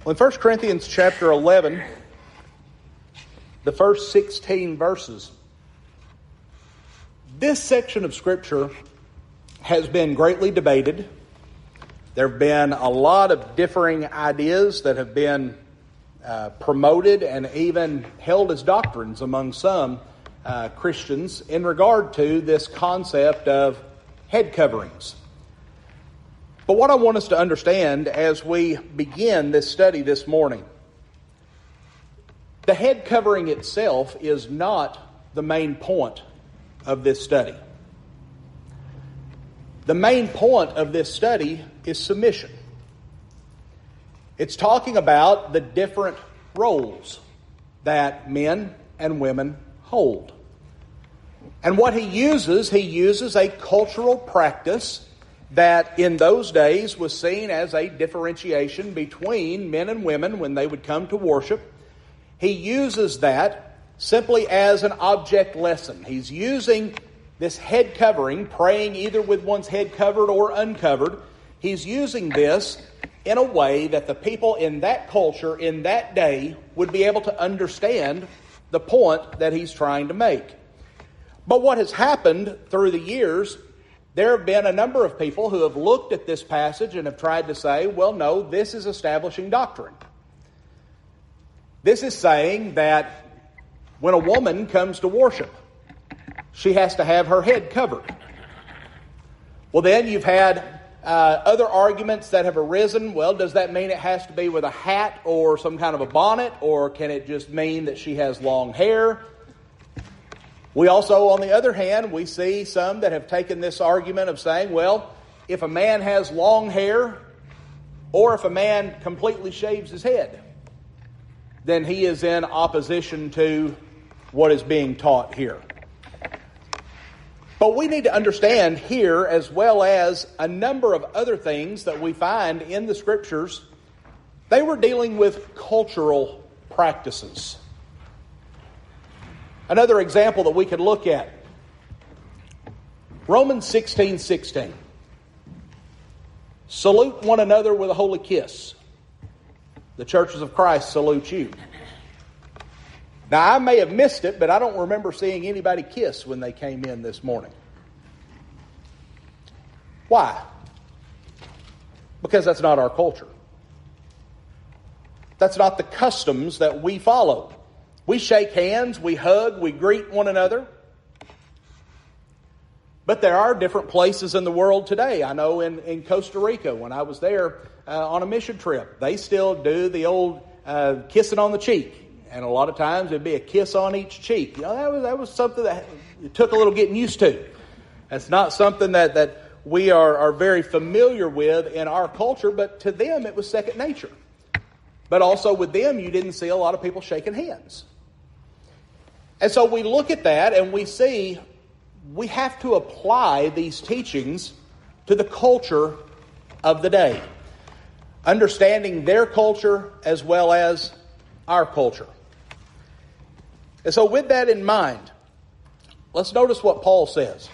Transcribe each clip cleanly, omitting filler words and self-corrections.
Well, in 1 Corinthians chapter 11, the first 16 verses, this section of Scripture has been greatly debated. There have been a lot of differing ideas that have been promoted and even held as doctrines among some Christians in regard to this concept of head coverings. But what I want us to understand as we begin this study this morning, the head covering itself is not the main point of this study. The main point of this study is submission. It's talking about the different roles that men and women hold. And what he uses a cultural practice that in those days was seen as a differentiation between men and women when they would come to worship. He uses that simply as an object lesson. He's using this head covering, praying either with one's head covered or uncovered. He's using this in a way that the people in that culture, in that day, would be able to understand the point that he's trying to make. But what has happened through the years, there have been a number of people who have looked at this passage and have tried to say, well, no, this is establishing doctrine. This is saying that when a woman comes to worship, she has to have her head covered. Well, then you've had other arguments that have arisen. Well, does that mean it has to be with a hat or some kind of a bonnet, or can it just mean that she has long hair? We also, on the other hand, we see some that have taken this argument of saying, well, if a man has long hair or if a man completely shaves his head, then he is in opposition to what is being taught here. But we need to understand here, as well as a number of other things that we find in the Scriptures, they were dealing with cultural practices. Another example that we could look at, Romans 16:16. Salute one another with a holy kiss. The churches of Christ salute you. Now, I may have missed it, but I don't remember seeing anybody kiss when they came in this morning. Why? Because that's not our culture. That's not the customs that we follow. We shake hands, we hug, we greet one another. But there are different places in the world today. I know in Costa Rica, when I was there on a mission trip, they still do the old kissing on the cheek. And a lot of times it'd be a kiss on each cheek. You know, that was something that it took a little getting used to. That's not something that we are very familiar with in our culture, but to them it was second nature. But also with them, you didn't see a lot of people shaking hands. And so we look at that and we see we have to apply these teachings to the culture of the day, understanding their culture as well as our culture. And so with that in mind, let's notice what Paul says.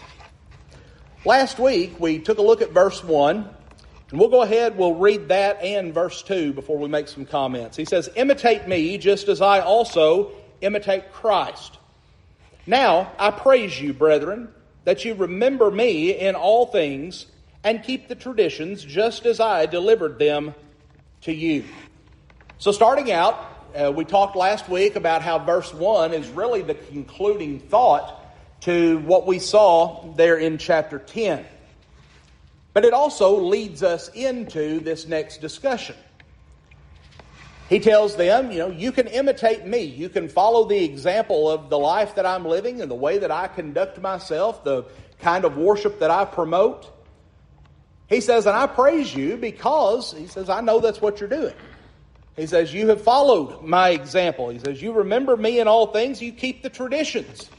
Last week, we took a look at verse 1, and we'll go ahead, we'll read that and verse 2 before we make some comments. He says, imitate me just as I also imitate Christ. Now, I praise you, brethren, that you remember me in all things and keep the traditions just as I delivered them to you. So starting out, we talked last week about how verse 1 is really the concluding thought to what we saw there in chapter 10. But it also leads us into this next discussion. He tells them, you can imitate me. You can follow the example of the life that I'm living and the way that I conduct myself, the kind of worship that I promote. He says, and I praise you because, he says, I know that's what you're doing. He says, you have followed my example. He says, you remember me in all things. You keep the traditions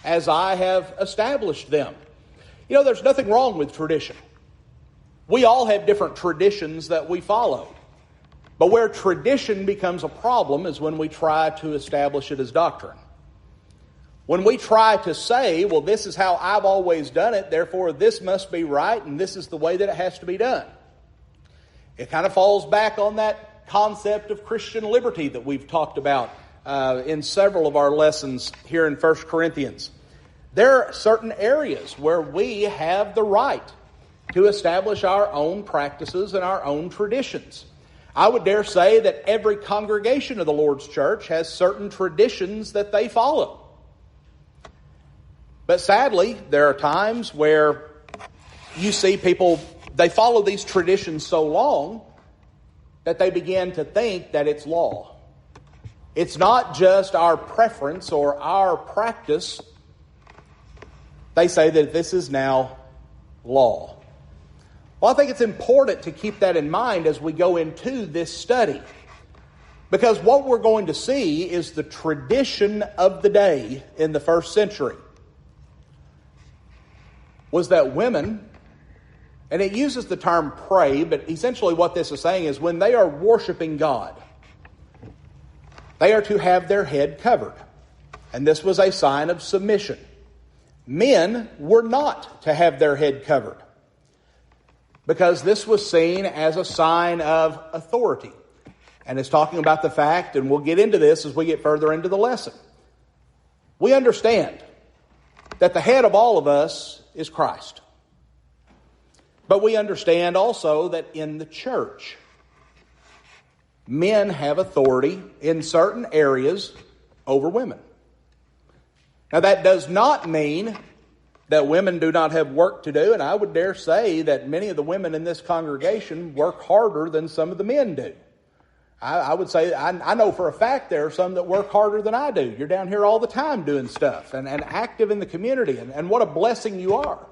as I have established them. There's nothing wrong with tradition. We all have different traditions that we follow. But where tradition becomes a problem is when we try to establish it as doctrine. When we try to say, well, this is how I've always done it, therefore this must be right, and this is the way that it has to be done. It kind of falls back on that concept of Christian liberty that we've talked about in several of our lessons here in 1 Corinthians. There are certain areas where we have the right to establish our own practices and our own traditions. I would dare say that every congregation of the Lord's church has certain traditions that they follow. But sadly, there are times where you see people, they follow these traditions so long that they begin to think that it's law. It's not just our preference or our practice. They say that this is now law. Well, I think it's important to keep that in mind as we go into this study. Because what we're going to see is the tradition of the day in the first century was that women, and it uses the term pray, but essentially what this is saying is when they are worshiping God, they are to have their head covered. And this was a sign of submission. Men were not to have their head covered because this was seen as a sign of authority. And it's talking about the fact, and we'll get into this as we get further into the lesson. We understand that the head of all of us is Christ. But we understand also that in the church, men have authority in certain areas over women. Now that does not mean that women do not have work to do, and I would dare say that many of the women in this congregation work harder than some of the men do. I would say, I know for a fact there are some that work harder than I do. You're down here all the time doing stuff and active in the community, and what a blessing you are.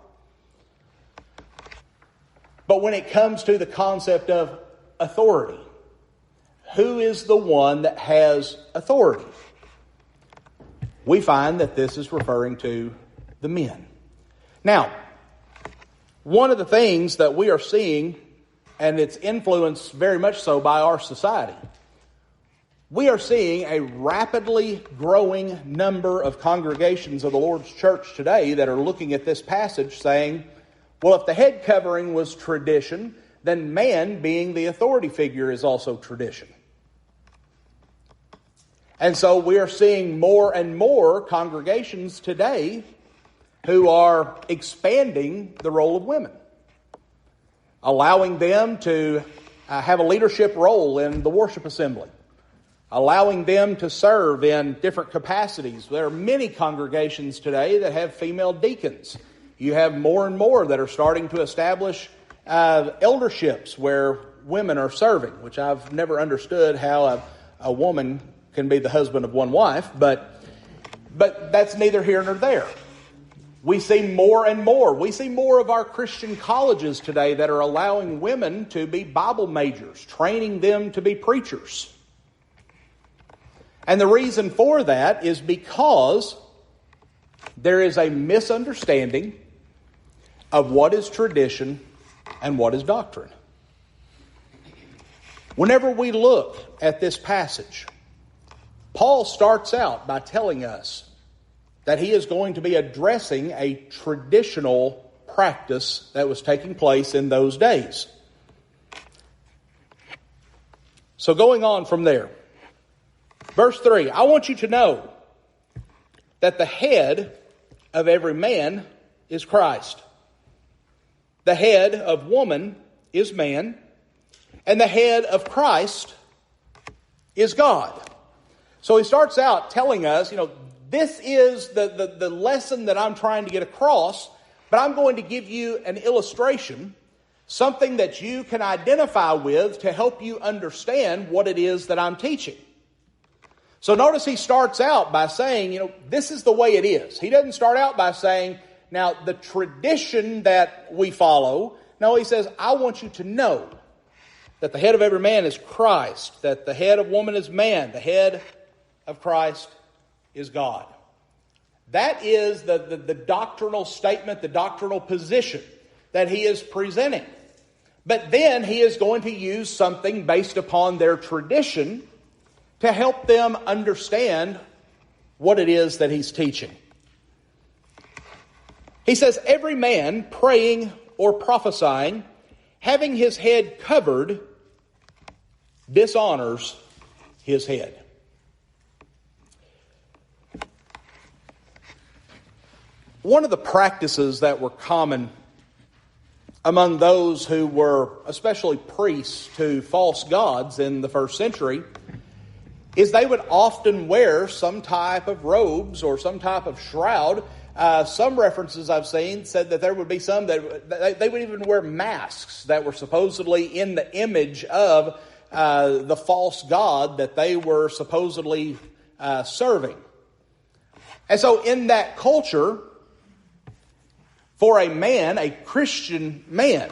But when it comes to the concept of authority, who is the one that has authority? We find that this is referring to the men. Now, one of the things that we are seeing, and it's influenced very much so by our society, we are seeing a rapidly growing number of congregations of the Lord's church today that are looking at this passage saying, well, if the head covering was tradition, then man being the authority figure is also tradition. And so we are seeing more and more congregations today who are expanding the role of women, allowing them to have a leadership role in the worship assembly, allowing them to serve in different capacities. There are many congregations today that have female deacons. You have more and more that are starting to establish elderships where women are serving, which I've never understood how a woman can be the husband of one wife, but that's neither here nor there. We see more and more. We see more of our Christian colleges today that are allowing women to be Bible majors, training them to be preachers. And the reason for that is because there is a misunderstanding of what is tradition and what is doctrine. Whenever we look at this passage, Paul starts out by telling us that he is going to be addressing a traditional practice that was taking place in those days. So going on from there, verse 3, I want you to know that the head of every man is Christ. The head of woman is man, and the head of Christ is God. So he starts out telling us, this is the lesson that I'm trying to get across, but I'm going to give you an illustration, something that you can identify with to help you understand what it is that I'm teaching. So notice he starts out by saying, this is the way it is. He doesn't start out by saying, now the tradition that we follow. No, he says, I want you to know that the head of every man is Christ, that the head of woman is man, the head of Christ is God. That is the doctrinal statement, the doctrinal position that he is presenting. But then he is going to use something based upon their tradition to help them understand what it is that he's teaching. He says, every man praying or prophesying, having his head covered, dishonors his head. One of the practices that were common among those who were especially priests to false gods in the first century is they would often wear some type of robes or some type of shroud. Some references I've seen said that there would be some that they would even wear masks that were supposedly in the image of the false god that they were supposedly serving. And so in that culture, for a man, a Christian man,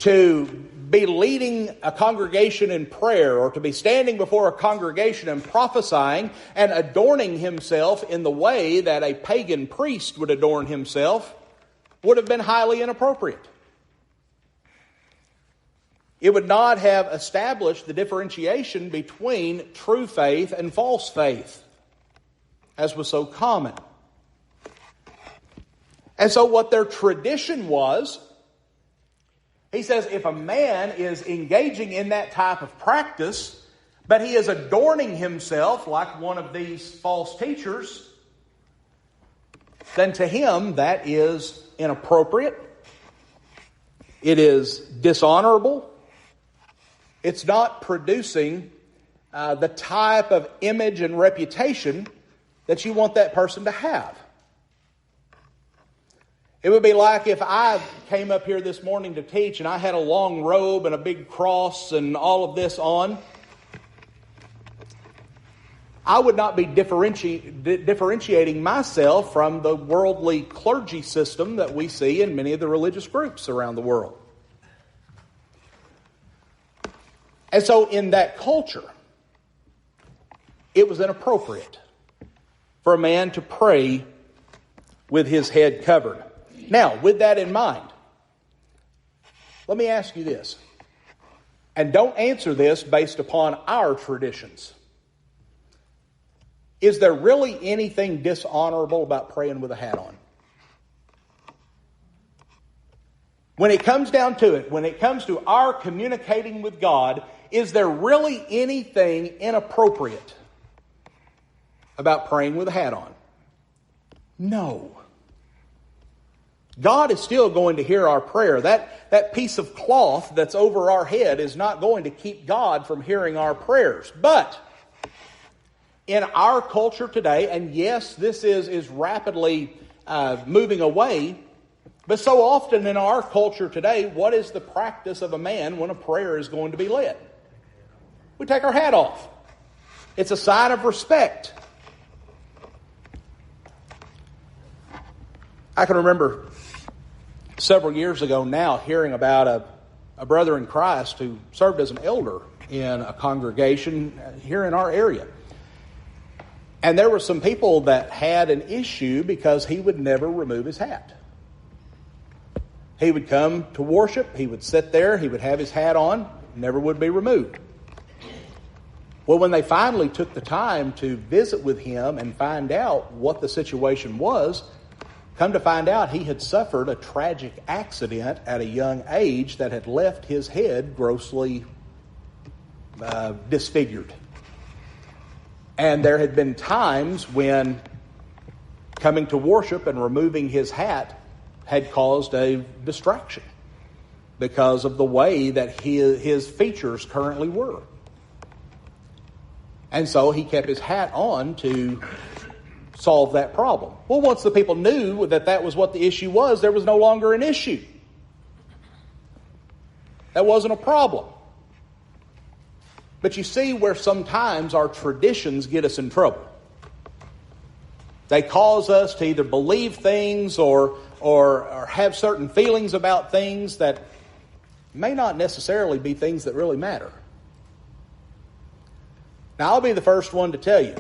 to be leading a congregation in prayer or to be standing before a congregation and prophesying and adorning himself in the way that a pagan priest would adorn himself would have been highly inappropriate. It would not have established the differentiation between true faith and false faith, as was so common. And so what their tradition was, he says, if a man is engaging in that type of practice, but he is adorning himself like one of these false teachers, then to him that is inappropriate. It is dishonorable. It's not producing the type of image and reputation that you want that person to have. It would be like if I came up here this morning to teach and I had a long robe and a big cross and all of this on. I would not be differentiating myself from the worldly clergy system that we see in many of the religious groups around the world. And so in that culture, it was inappropriate for a man to pray with his head covered. Now, with that in mind, let me ask you this, and don't answer this based upon our traditions. Is there really anything dishonorable about praying with a hat on? When it comes down to it, when it comes to our communicating with God, is there really anything inappropriate about praying with a hat on? No. God is still going to hear our prayer. That piece of cloth that's over our head is not going to keep God from hearing our prayers. But in our culture today, and yes, this is rapidly moving away, but so often in our culture today, what is the practice of a man when a prayer is going to be led? We take our hat off. It's a sign of respect. I can remember several years ago now hearing about a brother in Christ who served as an elder in a congregation here in our area. And there were some people that had an issue because he would never remove his hat. He would come to worship, he would sit there, he would have his hat on, never would be removed. Well, when they finally took the time to visit with him and find out what the situation was, come to find out he had suffered a tragic accident at a young age that had left his head grossly disfigured. And there had been times when coming to worship and removing his hat had caused a distraction because of the way that his features currently were. And so he kept his hat on to solve that problem. Well, once the people knew that that was what the issue was, there was no longer an issue. That wasn't a problem. But you see where sometimes our traditions get us in trouble. They cause us to either believe things or have certain feelings about things that may not necessarily be things that really matter. Now, I'll be the first one to tell you,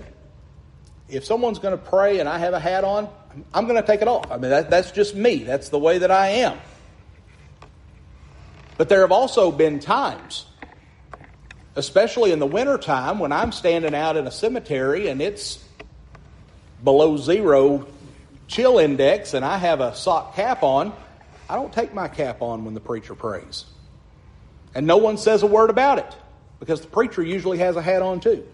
if someone's going to pray and I have a hat on, I'm going to take it off. I mean, that's just me. That's the way that I am. But there have also been times, especially in the wintertime, when I'm standing out in a cemetery and it's below 0 chill index and I have a sock cap on, I don't take my cap on when the preacher prays. And no one says a word about it. because the preacher usually has a hat on too.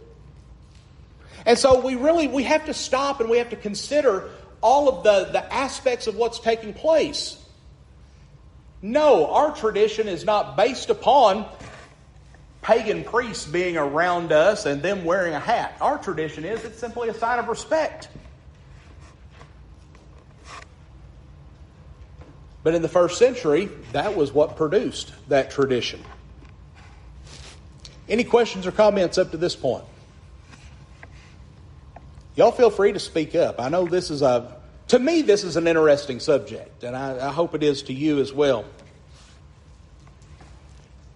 And so we have to stop and we have to consider all of the aspects of what's taking place. No, our tradition is not based upon pagan priests being around us and them wearing a hat. Our tradition it's simply a sign of respect. But in the first century, that was what produced that tradition. Any questions or comments up to this point? Y'all feel free to speak up. I know to me, this is an interesting subject, and I hope it is to you as well.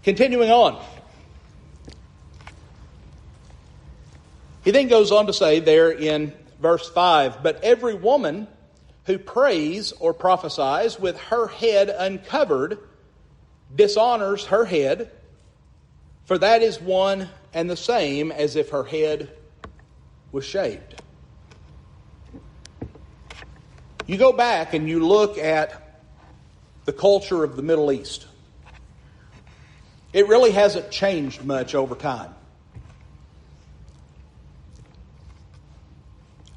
Continuing on. He then goes on to say there in verse 5, "But every woman who prays or prophesies with her head uncovered dishonors her head, for that is one and the same as if her head was shaved." You go back and you look at the culture of the Middle East. It really hasn't changed much over time.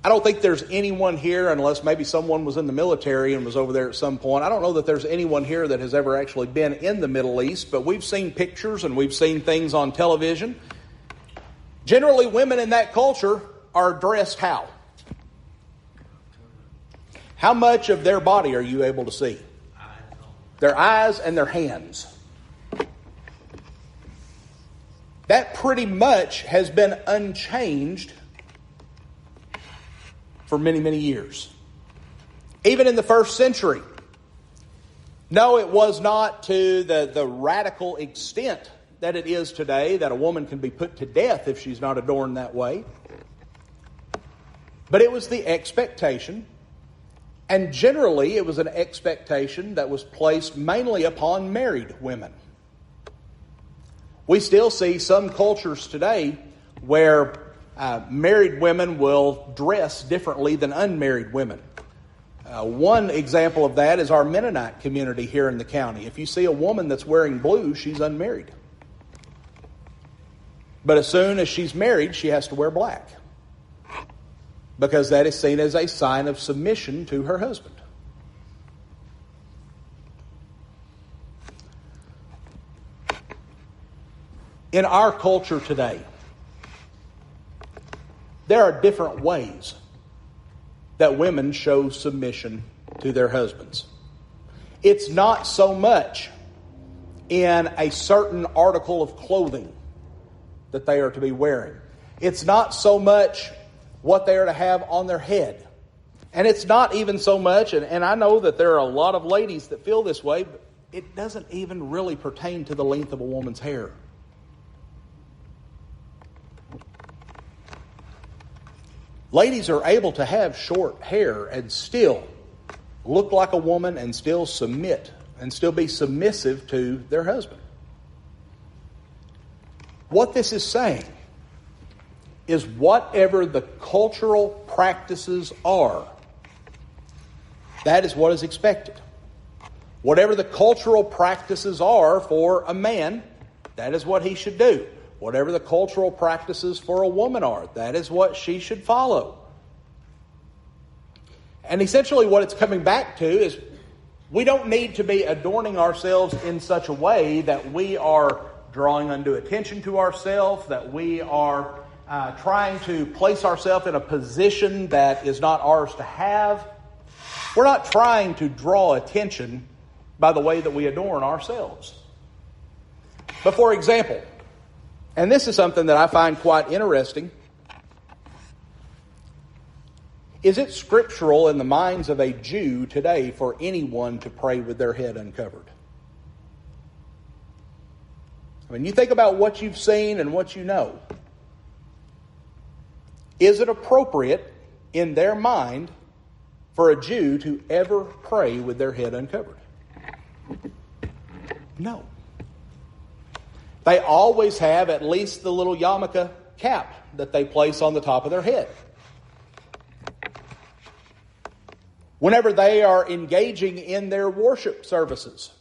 I don't think there's anyone here, unless maybe someone was in the military and was over there at some point. I don't know that there's anyone here that has ever actually been in the Middle East, but we've seen pictures and we've seen things on television. Generally, women in that culture are dressed how? How much of their body are you able to see? Their eyes and their hands. That pretty much has been unchanged for many, many years. Even in the first century. No, it was not to the radical extent that it is today, that a woman can be put to death if she's not adorned that way. But it was the expectation, and generally it was an expectation that was placed mainly upon married women. We still see some cultures today where married women will dress differently than unmarried women. One example of that is our Mennonite community here in the county. If you see a woman that's wearing blue, she's unmarried. But as soon as she's married, she has to wear black, because that is seen as a sign of submission to her husband. In our culture today, there are different ways that women show submission to their husbands. It's not so much in a certain article of clothing that they are to be wearing. It's not so much what they are to have on their head. And it's not even so much, and I know that there are a lot of ladies that feel this way, but it doesn't even really pertain to the length of a woman's hair. Ladies are able to have short hair and still look like a woman and still submit and still be submissive to their husband. What this is saying is whatever the cultural practices are, that is what is expected. Whatever the cultural practices are for a man, that is what he should do. Whatever the cultural practices for a woman are, that is what she should follow. And essentially what it's coming back to is we don't need to be adorning ourselves in such a way that we are drawing undue attention to ourselves, that we are trying to place ourselves in a position that is not ours to have. We're not trying to draw attention by the way that we adorn ourselves. But for example, and this is something that I find quite interesting, is it scriptural in the minds of a Jew today for anyone to pray with their head uncovered? I mean, you think about what you've seen and what you know. Is it appropriate in their mind for a Jew to ever pray with their head uncovered? No. They always have at least the little yarmulke cap that they place on the top of their head. Whenever they are engaging in their worship services,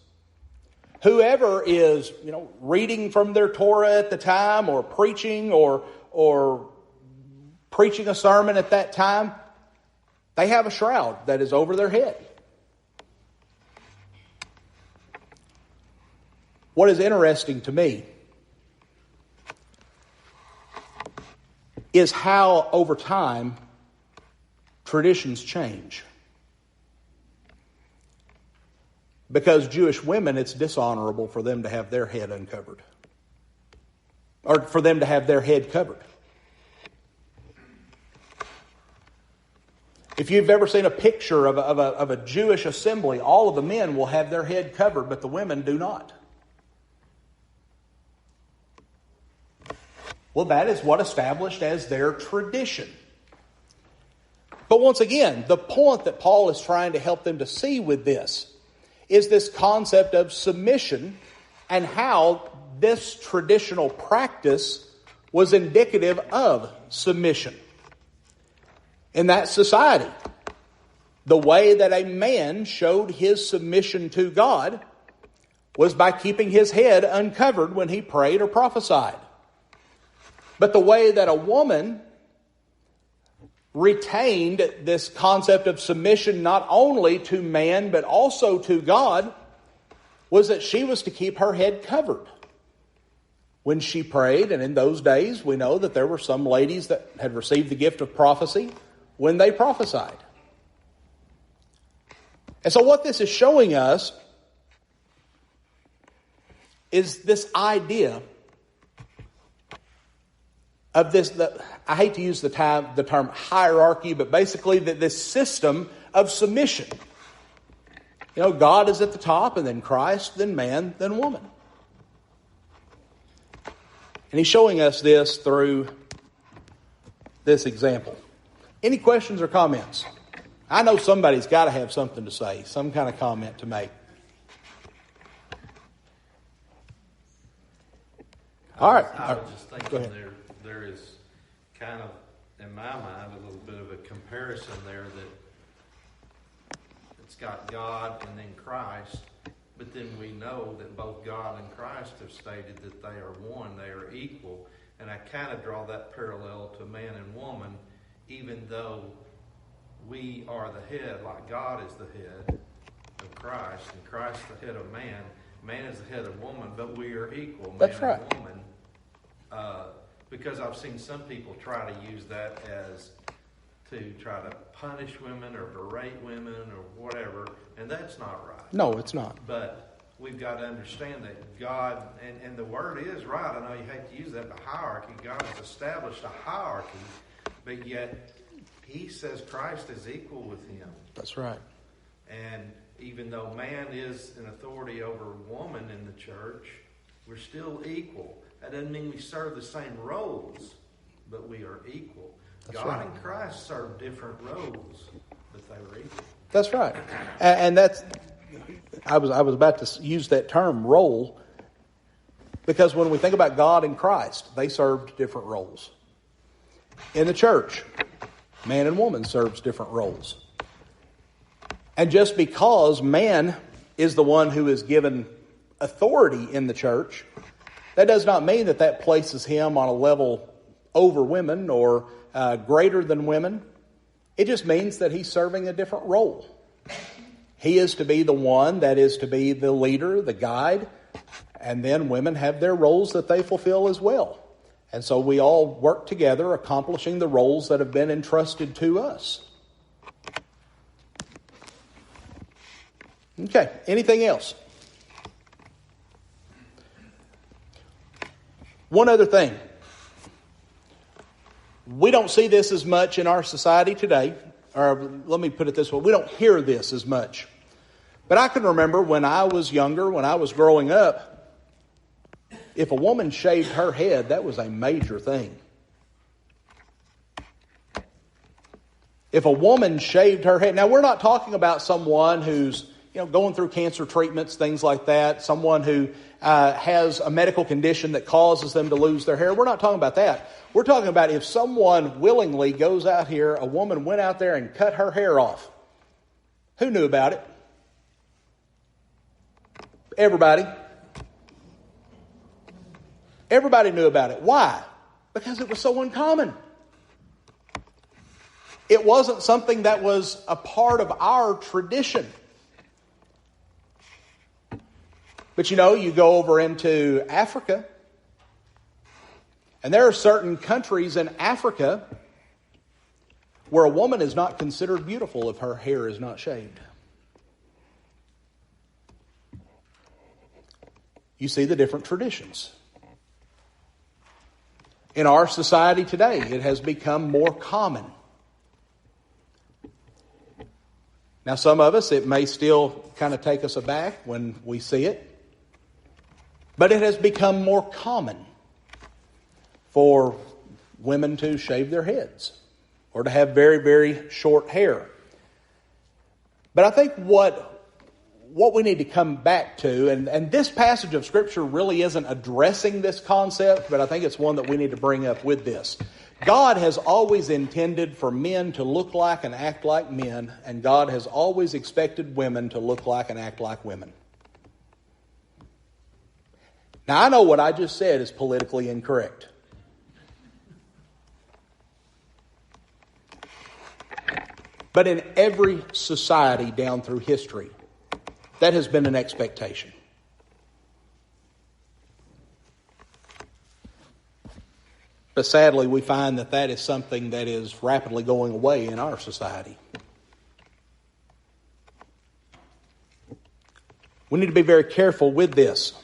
whoever is, reading from their Torah at the time, or preaching or preaching a sermon at that time, they have a shroud that is over their head. What is interesting to me is how, over time, traditions change. Because Jewish women, it's dishonorable for them to have their head uncovered, or for them to have their head covered. If you've ever seen a picture of a Jewish assembly, all of the men will have their head covered, but the women do not. Well, that is what established as their tradition. But once again, the point that Paul is trying to help them to see with this is this concept of submission, and how this traditional practice was indicative of submission. In that society, the way that a man showed his submission to God was by keeping his head uncovered when he prayed or prophesied. But the way that a woman retained this concept of submission not only to man but also to God was that she was to keep her head covered when she prayed. And in those days, we know that there were some ladies that had received the gift of prophecy when they prophesied. And so what this is showing us is this idea of this, I hate to use the term hierarchy, but basically this system of submission. God is at the top, and then Christ, then man, then woman. And he's showing us this through this example. Any questions or comments? I know somebody's got to have something to say, some kind of comment to make. All right. I was just thinking there is kind of, in my mind, a little bit of a comparison there that it's got God and then Christ, but then we know that both God and Christ have stated that they are one, they are equal. And I kind of draw that parallel to man and woman, even though we are the head, like God is the head of Christ, and Christ the head of man. Man is the head of woman, but we are equal, man That's right. and woman. Because I've seen some people try to use that as to try to punish women or berate women or whatever, and that's not right. No, it's not. But we've got to understand that God, and the word is right, I know you hate to use that, but hierarchy, God has established a hierarchy, but yet he says Christ is equal with him. That's right. And even though man is an authority over woman in the church, we're still equal. That doesn't mean we serve the same roles, but we are equal. That's God right. and Christ serve different roles, but they were equal. That's right. And that's, I was about to use that term, role, because when we think about God and Christ, they served different roles. In the church, man and woman serves different roles. And just because man is the one who is given authority in the church, that does not mean that places him on a level over women or greater than women. It just means that he's serving a different role. He is to be the one that is to be the leader, the guide, and then women have their roles that they fulfill as well. And so we all work together, accomplishing the roles that have been entrusted to us. Okay, anything else? One other thing. We don't see this as much in our society today, or let me put it this way, we don't hear this as much. But I can remember when I was younger, when I was growing up, if a woman shaved her head, that was a major thing. If a woman shaved her head, now we're not talking about someone who's going through cancer treatments, things like that, someone who has a medical condition that causes them to lose their hair. We're not talking about that. We're talking about if someone willingly goes out here, a woman went out there and cut her hair off. Who knew about it? Everybody. Everybody knew about it. Why? Because it was so uncommon. It wasn't something that was a part of our tradition. But you know, you go over into Africa, and there are certain countries in Africa where a woman is not considered beautiful if her hair is not shaved. You see the different traditions. In our society today, it has become more common. Now, some of us, it may still kind of take us aback when we see it, but it has become more common for women to shave their heads or to have very, very short hair. But I think what we need to come back to, and this passage of Scripture really isn't addressing this concept, but I think it's one that we need to bring up with this. God has always intended for men to look like and act like men, and God has always expected women to look like and act like women. Now, I know what I just said is politically incorrect. But in every society down through history, that has been an expectation. But sadly, we find that that is something that is rapidly going away in our society. We need to be very careful with this,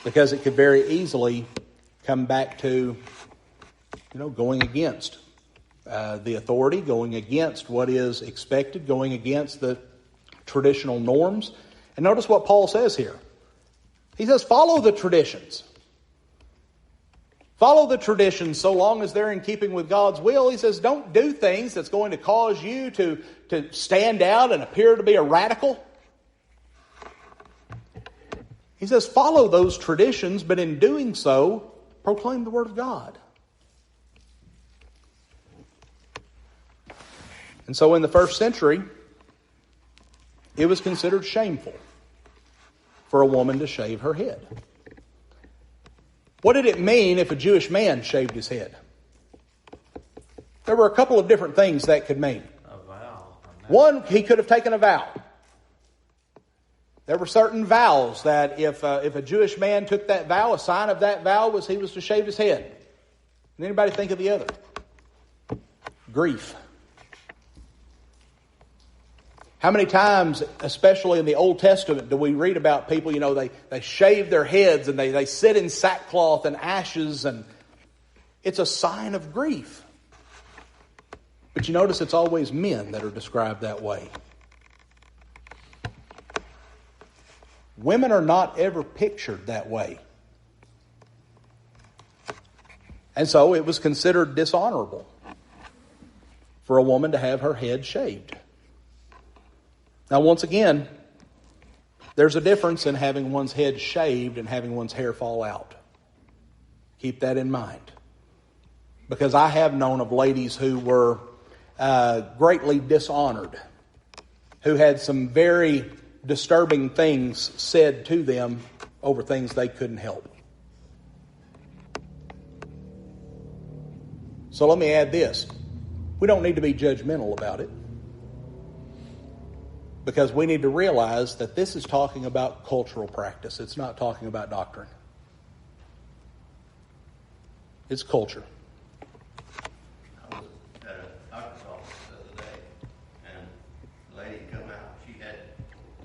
because it could very easily come back to, going against the authority, going against what is expected, going against the traditional norms. And notice what Paul says here. He says, follow the traditions. Follow the traditions so long as they're in keeping with God's will. He says, don't do things that's going to cause you to stand out and appear to be a radical. He says, follow those traditions, but in doing so, proclaim the Word of God. And so in the first century, it was considered shameful for a woman to shave her head. What did it mean if a Jewish man shaved his head? There were a couple of different things that could mean. A vow. One, he could have taken a vow. There were certain vows that if a Jewish man took that vow, a sign of that vow was he was to shave his head. Did anybody think of the other? Grief. How many times, especially in the Old Testament, do we read about people, they shave their heads and they sit in sackcloth and ashes, and it's a sign of grief. But you notice it's always men that are described that way. Women are not ever pictured that way. And so it was considered dishonorable for a woman to have her head shaved. Now, once again, there's a difference in having one's head shaved and having one's hair fall out. Keep that in mind. Because I have known of ladies who were greatly dishonored, who had some very disturbing things said to them over things they couldn't help. So let me add this. We don't need to be judgmental about it, because we need to realize that this is talking about cultural practice. It's not talking about doctrine. It's culture. I was at a doctor's office the other day, and the lady come out. She had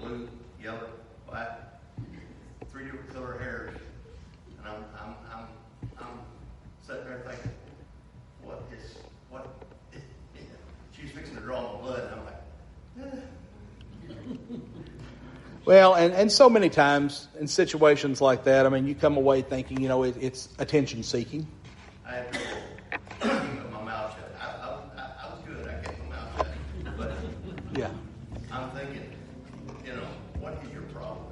blue, yellow, black, 3 different color hairs, and I'm sitting there thinking, what? She's fixing to draw my blood, and I'm like, Well, and so many times in situations like that, you come away thinking, it's attention seeking. I had trouble keeping my mouth shut. I was good. I kept my mouth shut. But Yeah. I'm thinking, what is your problem?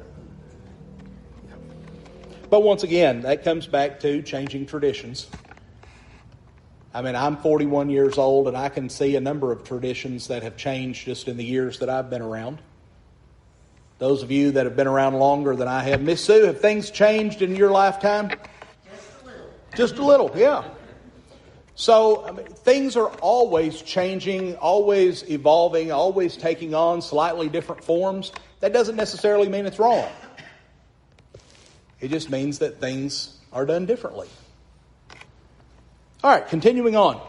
But once again, that comes back to changing traditions. I'm 41 years old, and I can see a number of traditions that have changed just in the years that I've been around. Those of you that have been around longer than I have. Miss Sue, have things changed in your lifetime? Just a little. Just a little, yeah. So things are always changing, always evolving, always taking on slightly different forms. That doesn't necessarily mean it's wrong. It just means that things are done differently. All right, continuing on.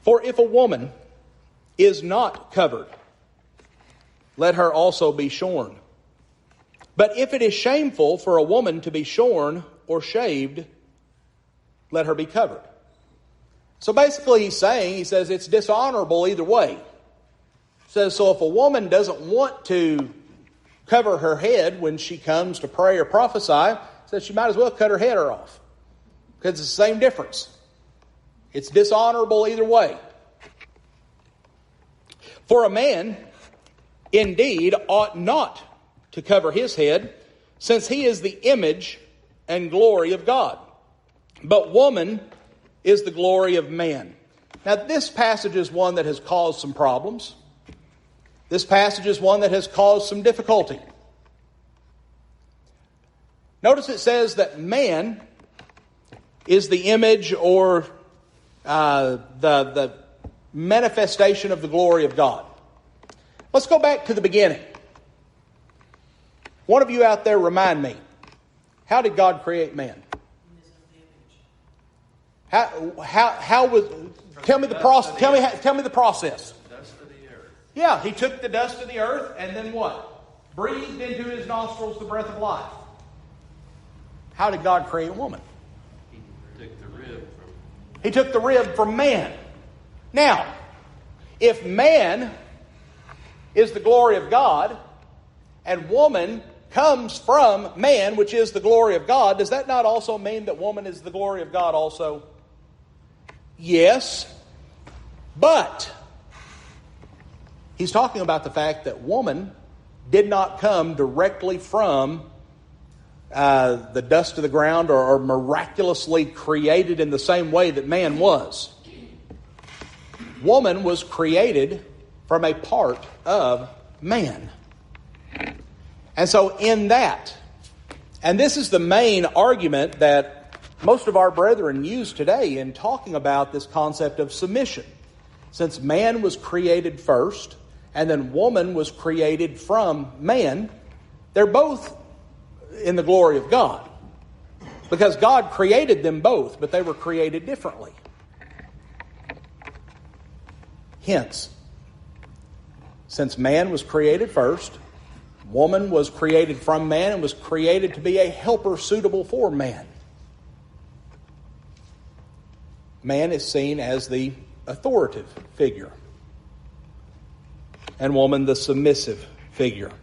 For if a woman is not covered, let her also be shorn. But if it is shameful for a woman to be shorn or shaved, let her be covered. So basically he says it's dishonorable either way. He says, so if a woman doesn't want to cover her head when she comes to pray or prophesy, says she might as well cut her head off. Because it's the same difference. It's dishonorable either way. For a man, indeed, ought not to cover his head, since he is the image and glory of God. But woman is the glory of man. Now, this passage is one that has caused some problems. This passage is one that has caused some difficulty. Notice it says that man is the image or the manifestation of the glory of God. Let's go back to the beginning. One of you out there remind me, how did God create man? How was? Tell me the process. Tell me the process. Dust of the earth. Yeah, he took the dust of the earth and then what? Breathed into his nostrils the breath of life. How did God create woman? He took the rib from. He took the rib from man. Now, if man is the glory of God and woman comes from man, which is the glory of God, does that not also mean that woman is the glory of God also? Yes, but he's talking about the fact that woman did not come directly from the dust of the ground or miraculously created in the same way that man was. Woman was created from a part of man. And so in that, and this is the main argument that most of our brethren use today in talking about this concept of submission. Since man was created first, and then woman was created from man, they're both in the glory of God. Because God created them both, but they were created differently. Hence, since man was created first, woman was created from man and was created to be a helper suitable for man. Man is seen as the authoritative figure, and woman the submissive figure.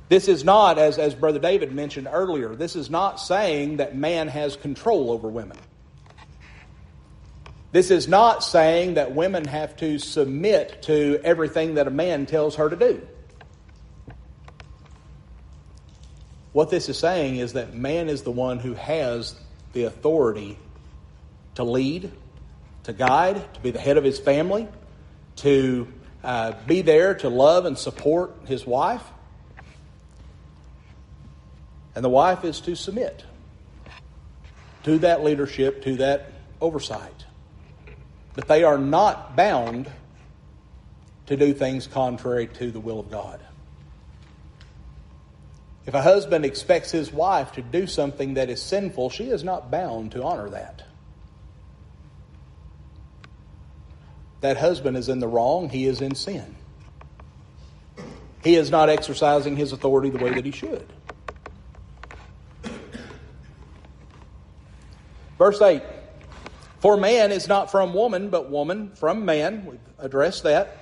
This is not, as Brother David mentioned earlier, this is not saying that man has control over women. This is not saying that women have to submit to everything that a man tells her to do. What this is saying is that man is the one who has the authority to lead, to guide, to be the head of his family, to be there to love and support his wife. And the wife is to submit to that leadership, to that oversight. But they are not bound to do things contrary to the will of God. If a husband expects his wife to do something that is sinful, she is not bound to honor that. That husband is in the wrong. He is in sin. He is not exercising his authority the way that he should. Verse 8. For man is not from woman, but woman from man. We've addressed that.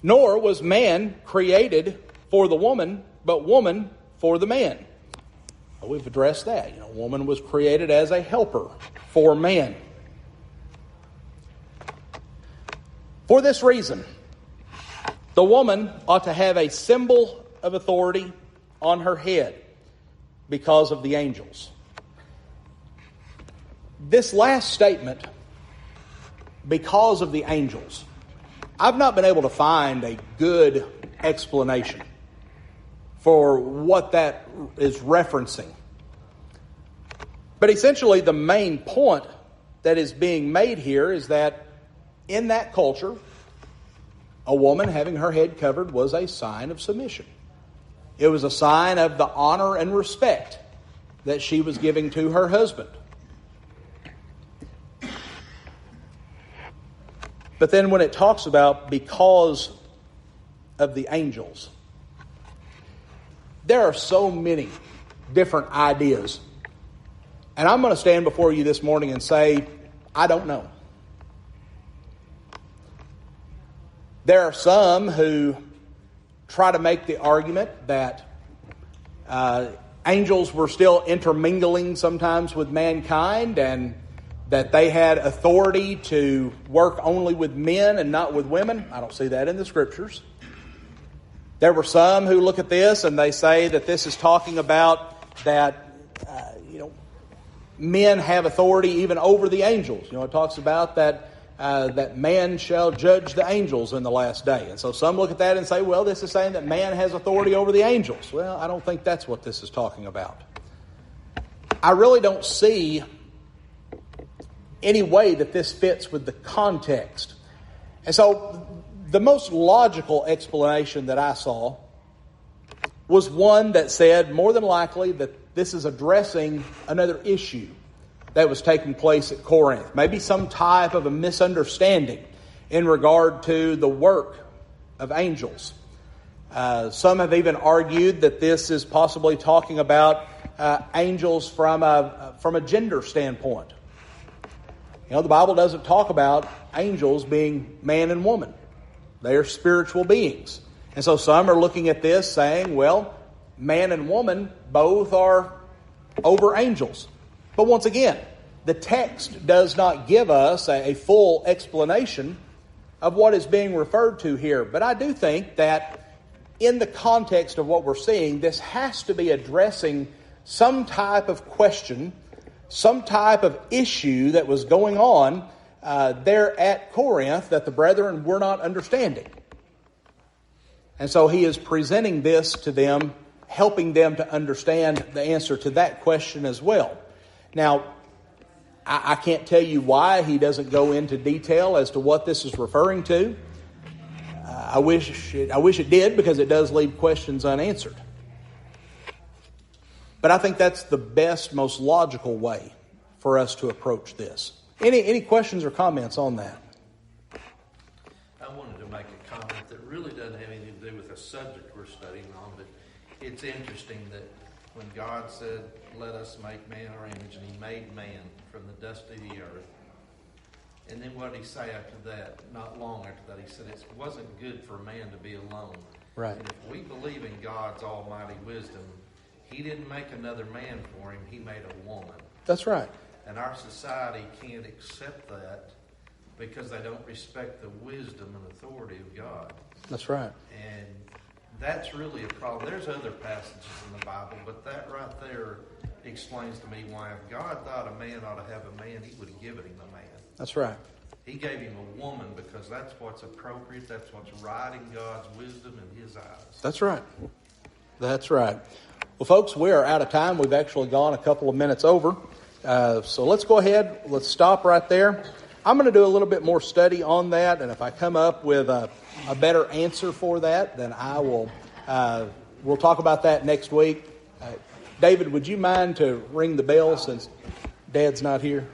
Nor was man created for the woman, but woman for the man. Well, we've addressed that. Woman was created as a helper for man. For this reason, the woman ought to have a symbol of authority on her head because of the angels. This last statement, because of the angels, I've not been able to find a good explanation for what that is referencing. But essentially, the main point that is being made here is that in that culture, a woman having her head covered was a sign of submission. It was a sign of the honor and respect that she was giving to her husband. But then when it talks about because of the angels, there are so many different ideas. And I'm going to stand before you this morning and say, I don't know. There are some who try to make the argument that angels were still intermingling sometimes with mankind and that they had authority to work only with men and not with women. I don't see that in the Scriptures. There were some who look at this and they say that this is talking about that men have authority even over the angels. It talks about that man shall judge the angels in the last day. And so some look at that and say, well, this is saying that man has authority over the angels. Well, I don't think that's what this is talking about. I really don't see any way that this fits with the context. And so the most logical explanation that I saw was one that said more than likely that this is addressing another issue that was taking place at Corinth. Maybe some type of a misunderstanding in regard to the work of angels. Some have even argued that this is possibly talking about angels from a gender standpoint. The Bible doesn't talk about angels being man and woman. They are spiritual beings. And so some are looking at this saying, well, man and woman both are over angels. But once again, the text does not give us a full explanation of what is being referred to here. But I do think that in the context of what we're seeing, this has to be addressing some type of question, some type of issue that was going on there at Corinth that the brethren were not understanding. And so he is presenting this to them, helping them to understand the answer to that question as well. Now, I can't tell you why he doesn't go into detail as to what this is referring to. I wish it did, because it does leave questions unanswered. But I think that's the best, most logical way for us to approach this. Any questions or comments on that? I wanted to make a comment that really doesn't have anything to do with the subject we're studying on, but it's interesting that when God said, let us make man in our image, and he made man from the dust of the earth. And then what did he say after that? Not long after that, he said it wasn't good for man to be alone. Right. And if we believe in God's almighty wisdom, he didn't make another man for him, he made a woman. That's right. And our society can't accept that because they don't respect the wisdom and authority of God. That's right. And that's really a problem. There's other passages in the Bible, but that right there explains to me why if God thought a man ought to have a man, he would have given him a man. That's right. He gave him a woman because that's what's appropriate, that's what's right in God's wisdom in his eyes. That's right. That's right. Well, folks, we are out of time. We've actually gone a couple of minutes over. So let's go ahead. Let's stop right there. I'm going to do a little bit more study on that, and if I come up with a better answer for that, then I will. We'll talk about that next week. David, would you mind to ring the bell since Dad's not here?